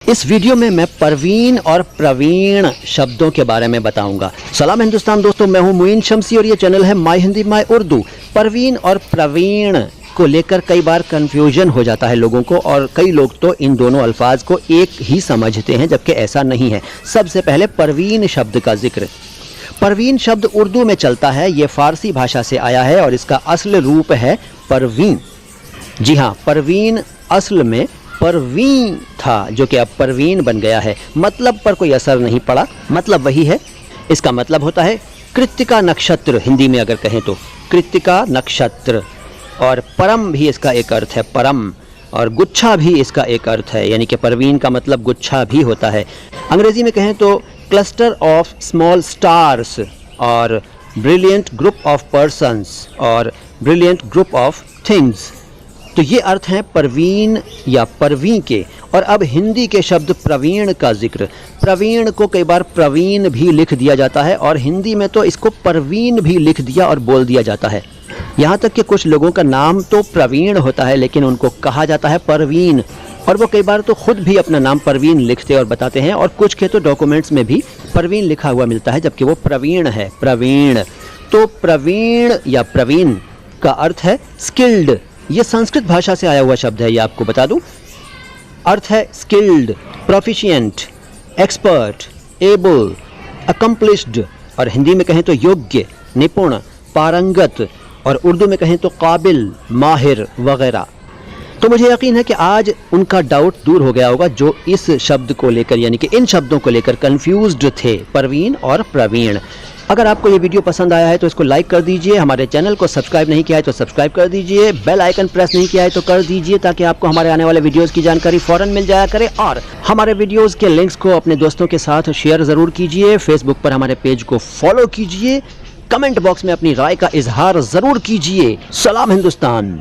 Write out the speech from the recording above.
इस वीडियो में मैं परवीन और प्रवीण शब्दों के बारे में बताऊंगा। सलाम हिंदुस्तान दोस्तों, मैं हूं मुइन शम्सी और ये चैनल है माय हिंदी माय उर्दू। परवीन और प्रवीण को लेकर कई बार कंफ्यूजन हो जाता है लोगों को और कई लोग तो इन दोनों अल्फाज को एक ही समझते हैं, जबकि ऐसा नहीं है। सबसे पहले परवीन शब्द का जिक्र। परवीन शब्द उर्दू में चलता है, ये फारसी भाषा से आया है और इसका असल रूप है परवीन। जी हाँ, परवीन असल में परवीन था, जो कि अब परवीन बन गया है। मतलब पर कोई असर नहीं पड़ा, मतलब वही है। इसका मतलब होता है कृत्तिका नक्षत्र, हिंदी में अगर कहें तो कृत्तिका नक्षत्र। और परम भी इसका एक अर्थ है, परम। और गुच्छा भी इसका एक अर्थ है, यानी कि परवीन का मतलब गुच्छा भी होता है। अंग्रेजी में कहें तो क्लस्टर ऑफ स्मॉल स्टार्स और ब्रिलियंट ग्रुप ऑफ पर्सन्स और ब्रिलियंट ग्रुप ऑफ थिंग्स। तो ये अर्थ हैं परवीन या परवीं के। और अब हिंदी के शब्द प्रवीण का जिक्र। प्रवीण को कई बार प्रवीण भी लिख दिया जाता है और हिंदी में तो इसको परवीन भी लिख दिया और बोल दिया जाता है। यहाँ तक कि कुछ लोगों का नाम तो प्रवीण होता है लेकिन उनको कहा जाता है परवीन, और वो कई बार तो खुद भी अपना नाम परवीन लिखते और बताते हैं। और कुछ के तो डॉक्यूमेंट्स में भी परवीन लिखा हुआ मिलता है, जबकि वो प्रवीण है, प्रवीण। तो प्रवीण या प्रवीण का अर्थ है स्किल्ड। ये संस्कृत भाषा से आया हुआ शब्द है, ये आपको बता दूं। अर्थ है skilled, proficient, expert, able, accomplished. और हिंदी में कहें तो योग्य, निपुण, पारंगत। और उर्दू में कहें तो काबिल, माहिर वगैरह। तो मुझे यकीन है कि आज उनका डाउट दूर हो गया होगा जो इस शब्द को लेकर, यानी कि इन शब्दों को लेकर कंफ्यूज्ड थे, परवीन और प्रवीण। अगर आपको ये वीडियो पसंद आया है तो इसको लाइक कर दीजिए। हमारे चैनल को सब्सक्राइब नहीं किया है तो सब्सक्राइब कर दीजिए। बेल आइकन प्रेस नहीं किया है तो कर दीजिए, ताकि आपको हमारे आने वाले वीडियोस की जानकारी फ़ौरन मिल जाया करे। और हमारे वीडियोस के लिंक्स को अपने दोस्तों के साथ शेयर ज़रूर कीजिए। फेसबुक पर हमारे पेज को फॉलो कीजिए। कमेंट बॉक्स में अपनी राय का इजहार ज़रूर कीजिए। सलाम हिंदुस्तान।